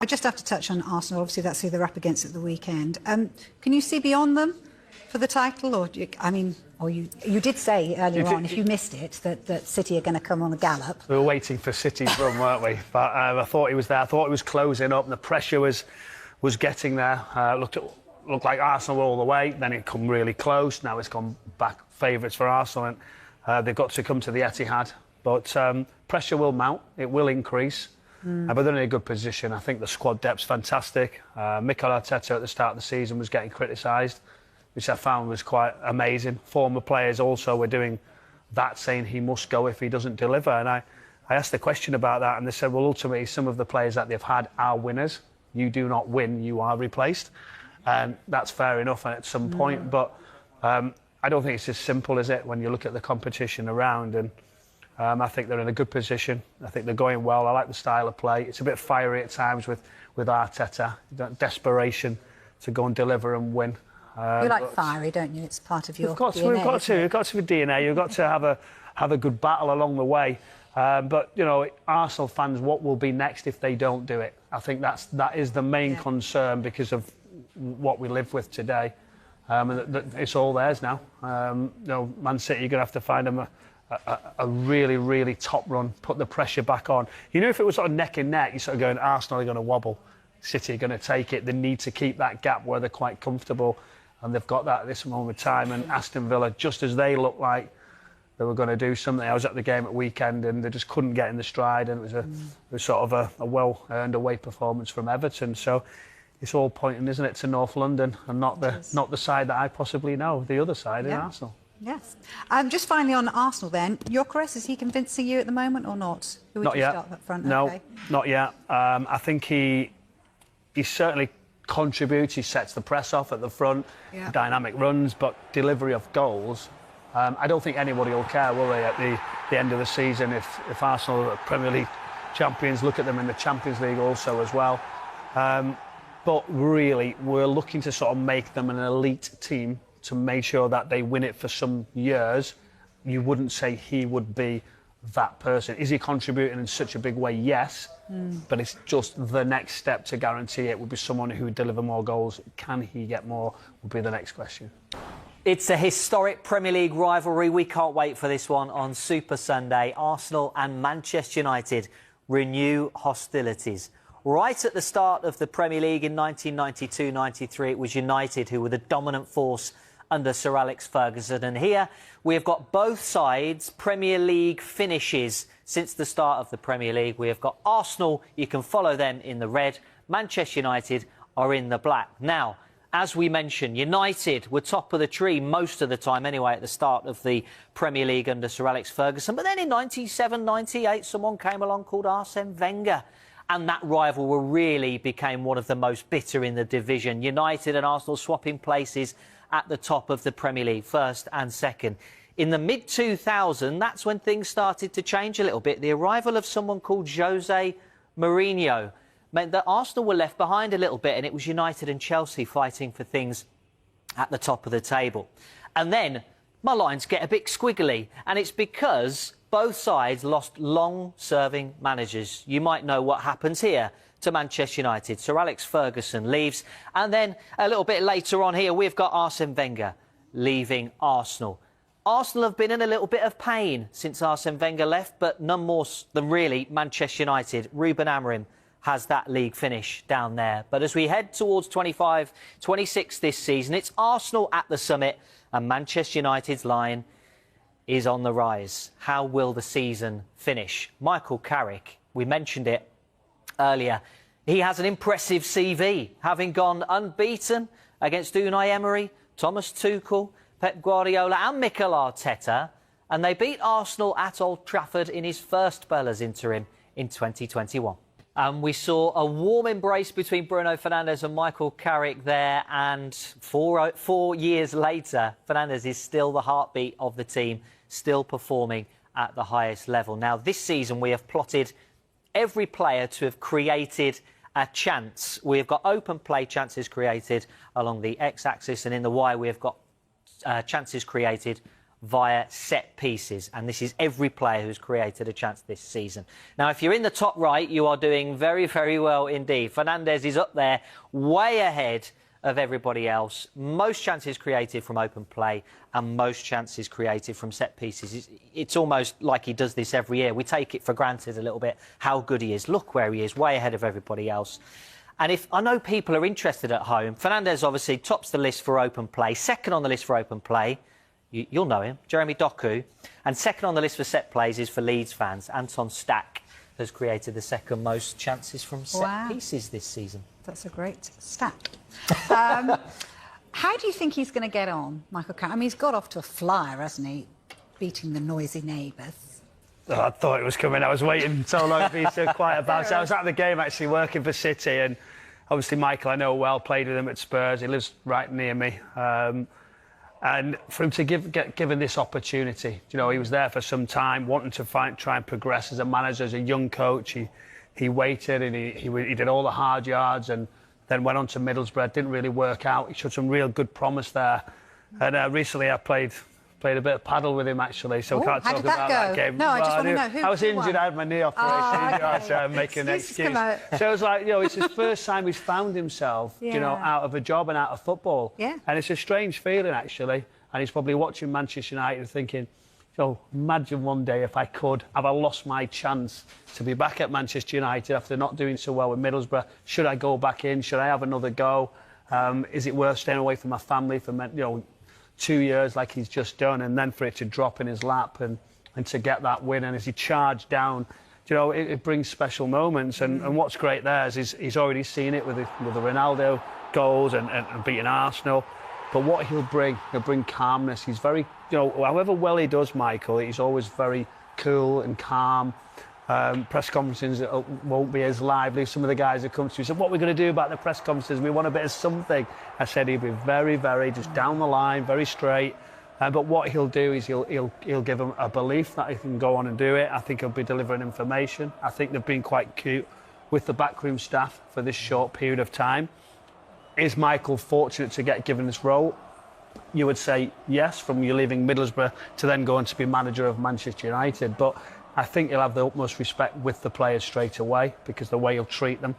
I just have to touch on Arsenal. Obviously, that's who they're up against at the weekend. Can you see beyond them for the title? Or you did say earlier on, if you missed it, that City are going to come on a gallop. We were waiting for City's run, weren't we? But I thought he was there. I thought it was closing up, and the pressure was getting there. Looked like Arsenal all the way. Then it come really close. Now it's gone back favourites for Arsenal, and they've got to come to the Etihad. But pressure will mount. It will increase. But they're in a good position. I think the squad depth's fantastic. Mikel Arteta at the start of the season was getting criticised, which I found was quite amazing. Former players also were doing that, saying he must go if he doesn't deliver. And I asked the question about that, and they said, well, ultimately, some of the players that they've had are winners. You do not win, you are replaced. And that's fair enough at some point. But I don't think it's as simple as it when you look at the competition around. And I think they're in a good position. I think they're going well. I like the style of play. It's a bit fiery at times with Arteta. That desperation to go and deliver and win. You like fiery, don't you? It's part of your DNA. We've got to be DNA. You've got to have a good battle along the way. But you know, Arsenal fans, what will be next if they don't do it? I think that is the main concern because of what we live with today. It's all theirs now. You know, Man City, you're going to have to find them a really, really top run, put the pressure back on. You know, if it was sort of neck and neck, you're sort of going, Arsenal are going to wobble, City are going to take it. They need to keep that gap where they're quite comfortable, and they've got that at this moment of time. And Aston Villa, just as they looked like they were going to do something, I was at the game at weekend and they just couldn't get in the stride, and it was sort of a well-earned away performance from Everton. So it's all pointing, isn't it, to North London and not the side that I possibly know, the other side in Arsenal. Yes. Just finally on Arsenal then, Gyökeres, is he convincing you at the moment or not? Who would Not you yet. start up front? No, okay. Not yet. I think he certainly contributes. He sets the press off at the front, dynamic runs, but delivery of goals. I don't think anybody will care, will they, at the end of the season if Arsenal are Premier League champions? Look at them in the Champions League also as well. But really, we're looking to sort of make them an elite team to make sure that they win it for some years. You wouldn't say he would be that person. Is he contributing in such a big way? Yes. But it's just the next step to guarantee it would be someone who would deliver more goals. Can he get more? Would be the next question. It's a historic Premier League rivalry. We can't wait for this one on Super Sunday. Arsenal and Manchester United renew hostilities. Right at the start of the Premier League in 1992-93, it was United who were the dominant force under Sir Alex Ferguson. And here we have got both sides' Premier League finishes since the start of the Premier League. We have got Arsenal, you can follow them in the red. Manchester United are in the black. Now, as we mentioned, United were top of the tree most of the time anyway at the start of the Premier League under Sir Alex Ferguson. But then in 97-98, someone came along called Arsene Wenger. And that rivalry really became one of the most bitter in the division. United and Arsenal swapping places at the top of the Premier League, first and second. In the mid-2000s, that's when things started to change a little bit. The arrival of someone called Jose Mourinho meant that Arsenal were left behind a little bit, and it was United and Chelsea fighting for things at the top of the table. And then my lines get a bit squiggly, and it's because both sides lost long-serving managers. You might know what happens here to Manchester United. Sir Alex Ferguson leaves, and then a little bit later on here, we've got Arsene Wenger leaving Arsenal. Arsenal have been in a little bit of pain since Arsene Wenger left, but none more than really Manchester United. Ruben Amorim has that league finish down there. But as we head towards 25-26 this season, it's Arsenal at the summit, and Manchester United's line is on the rise. How will the season finish? Michael Carrick, we mentioned it earlier, he has an impressive CV, having gone unbeaten against Unai Emery, Thomas Tuchel, Pep Guardiola and Mikel Arteta, and they beat Arsenal at Old Trafford in his first spell as interim in 2021. And we saw a warm embrace between Bruno Fernandes and Michael Carrick there, and 4 years later, Fernandes is still the heartbeat of the team, still performing at the highest level. Now, this season, we have plotted every player to have created a chance. We have got open play chances created along the X-axis, and in the Y, we have got chances created via set pieces, and this is every player who's created a chance this season. Now, if you're in the top right, you are doing very, very well indeed. Fernandes is up there, way ahead of everybody else. Most chances created from open play and most chances created from set pieces. It's almost like he does this every year. We take it for granted a little bit how good he is. Look where he is, way ahead of everybody else. And if I know people are interested at home, Fernandes obviously tops the list for open play. Second on the list for open play, you'll know him, Jeremy Doku. And second on the list for set plays is for Leeds fans. Anton Stack has created the second most chances from set pieces this season. That's a great stat. How do you think he's going to get on, Michael Carrick? I mean, he's got off to a flyer, hasn't he, beating the noisy neighbours? Oh, I thought it was coming. I was waiting so long to be so quiet about it. I was at the game actually working for City, and obviously Michael I know well, played with him at Spurs. He lives right near me. And for him to get given this opportunity, you know, he was there for some time, wanting to try and progress as a manager, as a young coach. He waited and he did all the hard yards and then went on to Middlesbrough. Didn't really work out. He showed some real good promise there. And recently I played a bit of paddle with him actually, so we can't talk about that game. No, I just want to know who. I was injured. I had my knee operation. So I'm making an excuse. So it was like, you know, it's his first time he's found himself, you know, out of a job and out of football. Yeah. And it's a strange feeling actually. And he's probably watching Manchester United thinking, so imagine one day if I could, have I lost my chance to be back at Manchester United after not doing so well with Middlesbrough? Should I go back in? Should I have another go? Is it worth staying away from my family for, you know, 2 years like he's just done, and then for it to drop in his lap and to get that win? And as he charged down, you know, it brings special moments. And what's great there is he's already seen it with the Ronaldo goals and beating Arsenal. But what he'll bring calmness. He's very, you know, however well he does, Michael, he's always very cool and calm. Press conferences won't be as lively. Some of the guys that come to me said, what are we going to do about the press conferences? We want a bit of something. I said he'll be very, very just down the line, very straight. But what he'll do is he'll give them a belief that he can go on and do it. I think he'll be delivering information. I think they've been quite cute with the backroom staff for this short period of time. Is Michael fortunate to get given this role? You would say yes, from you leaving Middlesbrough to then going to be manager of Manchester United. But I think he'll have the utmost respect with the players straight away because the way he'll treat them.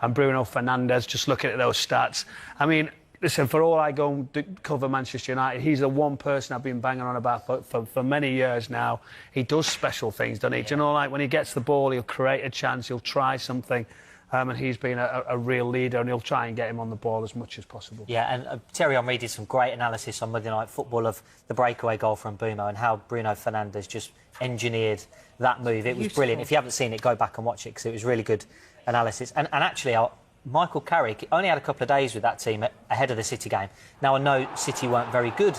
And Bruno Fernandes, just looking at those stats. I mean, listen, for all I go and cover Manchester United, he's the one person I've been banging on about for many years now. He does special things, doesn't he? Do you know, like when he gets the ball, he'll create a chance, he'll try something. And he's been a real leader, and he'll try and get him on the ball as much as possible. Yeah, and Thierry Henry did some great analysis on Monday Night Football of the breakaway goal from Bumo and how Bruno Fernandes just engineered that move. It was brilliant. If you haven't seen it, go back and watch it because it was really good analysis. And actually, Michael Carrick only had a couple of days with that team ahead of the City game. Now, I know City weren't very good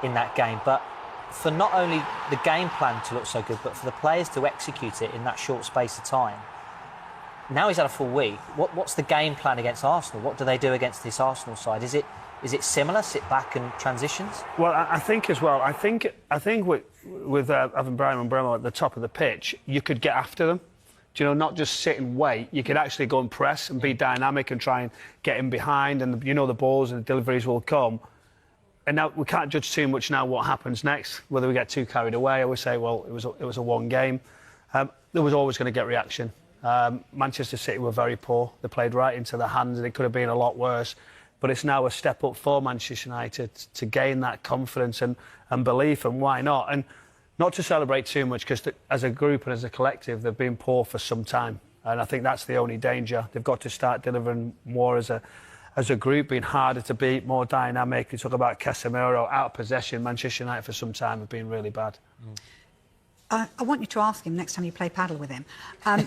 in that game, but for not only the game plan to look so good, but for the players to execute it in that short space of time, now he's had a full week. What's the game plan against Arsenal? What do they do against this Arsenal side? Is it similar, sit back and transitions? Well, I think as well. I think with having Brian and Bremo at the top of the pitch, you could get after them. Do you know, not just sit and wait. You could actually go and press and be dynamic and try and get in behind, and you know the balls and the deliveries will come. And now we can't judge too much now what happens next. Whether we get too carried away, I would say, well, it was a one game. There was always going to get reaction. Manchester City were very poor. They played right into their hands and it could have been a lot worse. But it's now a step up for Manchester United to gain that confidence and belief, and why not? And not to celebrate too much because as a group and as a collective, they've been poor for some time. And I think that's the only danger. They've got to start delivering more as a group, being harder to beat, more dynamic. You talk about Casemiro, out of possession. Manchester United for some time have been really bad. I want you to ask him next time you play paddle with him,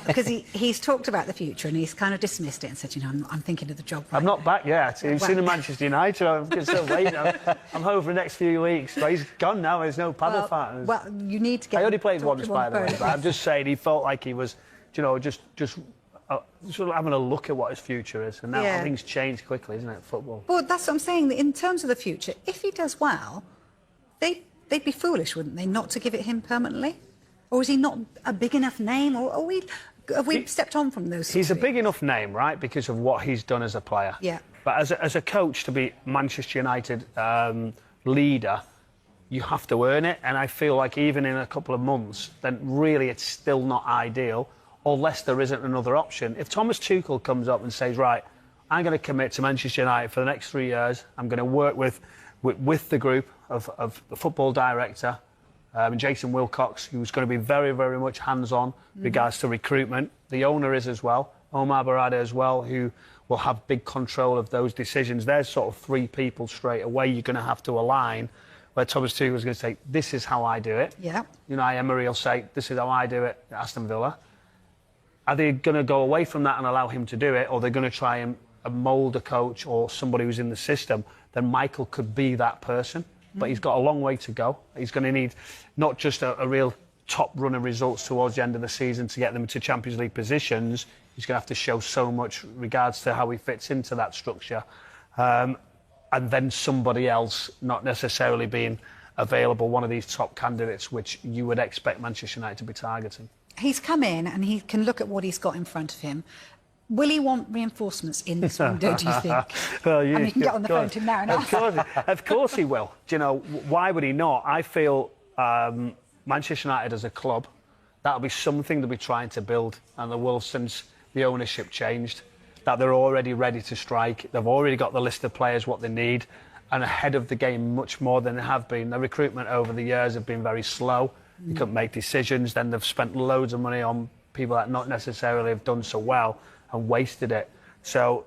because he's talked about the future and he's kind of dismissed it and said, you know, I'm thinking of the job. I'm not back yet. He's seen Manchester United. I'm still waiting. I'm home for the next few weeks. But he's gone now. There's no paddle partners. Well, you need to get. I only played once, by the way. But I'm just saying he felt like he was, you know, just sort of having a look at what his future is. And now things change quickly, isn't it? Football. Well, that's what I'm saying. In terms of the future, if he does well, they'd be foolish, wouldn't they, not to give it him permanently? Or is he not a big enough name? Or have we stepped on from those? He's a big enough name, right, because of what he's done as a player. Yeah. But as a coach, to be Manchester United leader, you have to earn it. And I feel like even in a couple of months, then really it's still not ideal, unless there isn't another option. If Thomas Tuchel comes up and says, right, I'm going to commit to Manchester United for the next 3 years, I'm going to work with the group of the football director, Jason Wilcox, who's going to be very, very much hands-on regards to recruitment. The owner is as well, Omar Barada as well, who will have big control of those decisions. There's sort of 3 people straight away you're going to have to align, where Thomas Tuchel is going to say, this is how I do it. Yeah. Unai Emery will say, this is how I do it at Aston Villa. Are they going to go away from that and allow him to do it, or are they going to try and mould a coach or somebody who's in the system? Then Michael could be that person, but he's got a long way to go. He's going to need not just a real top run of results towards the end of the season to get them to Champions League positions. He's going to have to show so much regards to how he fits into that structure. And then somebody else not necessarily being available, one of these top candidates, which you would expect Manchester United to be targeting. He's come in and he can look at what he's got in front of him. Will he want reinforcements in this window, do you think? Well, yeah, you can get on the phone to him now and ask. Of course he will. Do you know, why would he not? I feel Manchester United as a club, that'll be something they'll be trying to build. And they will, since the ownership changed, that they're already ready to strike. They've already got the list of players, what they need, and ahead of the game much more than they have been. The recruitment over the years have been very slow. They couldn't make decisions. Then they've spent loads of money on people that not necessarily have done so well and wasted it. So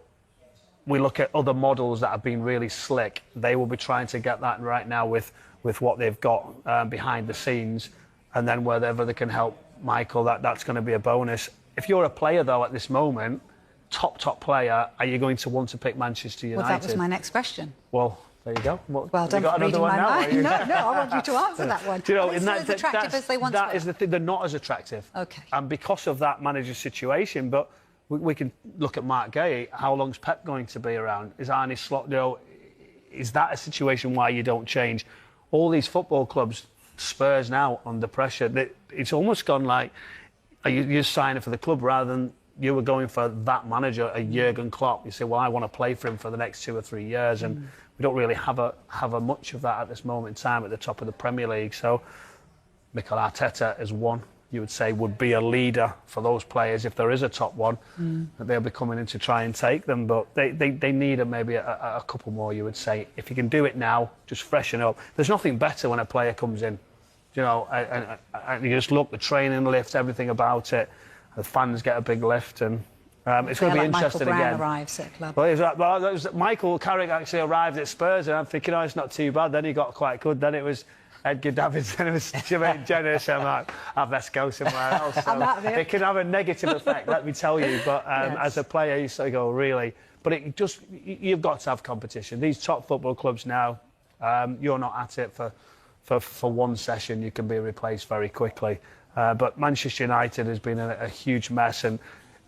we look at other models that have been really slick. They will be trying to get that right now with what they've got behind the scenes. And then wherever they can help Michael, that's going to be a bonus. If you're a player, though, at this moment, top player, are you going to want to pick Manchester United? Well, that was my next question. Well, there you go. Well done for reading my mind. No, I want you to answer that one. Do you know, Are they still as attractive as they once were? That is the thing. They're not as attractive. Okay. And because of that manager situation, but we can look at Mark Gay. How long's Pep going to be around? Is Arne Slot? You know, is that a situation why you don't change? All these football clubs, Spurs now under pressure. It's almost gone like you're signing for the club rather than you were going for that manager, a Jurgen Klopp. You say, well, I want to play for him for the next 2 or 3 years, and we don't really have a much of that at this moment in time at the top of the Premier League. So Mikel Arteta is one you would say would be a leader for those players if there is a top one, that they'll be coming in to try and take them. But they need maybe a couple more, you would say. If you can do it now, just freshen up. There's nothing better when a player comes in, you know, and you just look, the training lift, everything about it. The fans get a big lift, and it's going to be interesting Michael Brown again. arrives at club. Well, Michael Carrick actually arrived at Spurs, and I'm thinking, oh, it's not too bad. Then he got quite good. Then it was Edgar Davids, and it was Jermaine Jenas. I'm like, let's go somewhere else. So it can have a negative effect, let me tell you. But Yes. as a player, you sort of go, really? But you've got to have competition. These top football clubs now, you're not at it for one session. You can be replaced very quickly. But Manchester United has been a huge mess, and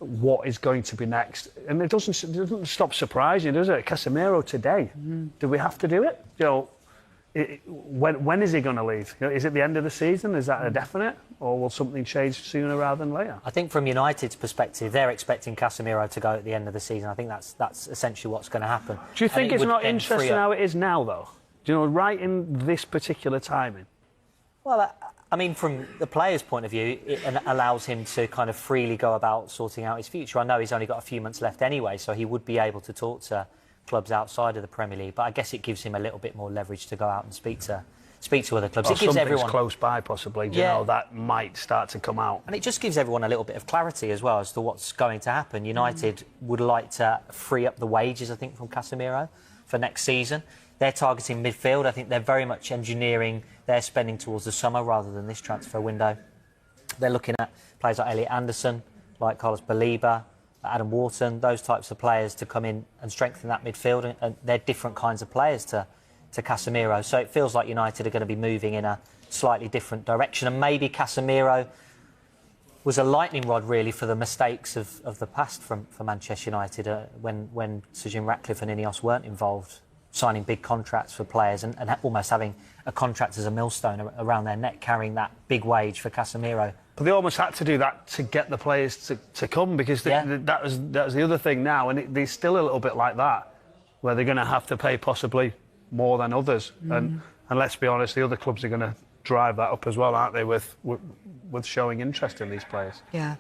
what is going to be next? And it doesn't stop surprising, does it? Casemiro today. Do we have to do it? You know, when is he going to leave? You know, is it the end of the season? Is that a definite, or will something change sooner rather than later? I think from United's perspective, they're expecting Casemiro to go at the end of the season. I think that's essentially what's going to happen. Do you think it's not interesting how it is now, though? Do you know, right in this particular timing? Well, I mean, from the player's point of view, it allows him to kind of freely go about sorting out his future. I know he's only got a few months left anyway, so he would be able to talk to clubs outside of the Premier League. But I guess it gives him a little bit more leverage to go out and speak to other clubs. Or it gives something's everyone close by, possibly. Do you know, that might start to come out. And it just gives everyone a little bit of clarity as well as to what's going to happen. United would like to free up the wages, I think, from Casemiro for next season. They're targeting midfield. I think they're very much engineering their spending towards the summer rather than this transfer window. They're looking at players like Elliot Anderson, like Carlos Baleba, Adam Wharton, those types of players to come in and strengthen that midfield. And they're different kinds of players to Casemiro. So it feels like United are going to be moving in a slightly different direction. And maybe Casemiro was a lightning rod, really, for the mistakes of the past for Manchester United when Sir Jim Ratcliffe and Ineos weren't involved, signing big contracts for players and almost having a contract as a millstone around their neck, carrying that big wage for Casemiro. But they almost had to do that to get the players to come, because that was the other thing now, and they're still a little bit like that, where they're going to have to pay possibly more than others. And And let's be honest, the other clubs are going to drive that up as well, aren't they, with showing interest in these players. Yeah.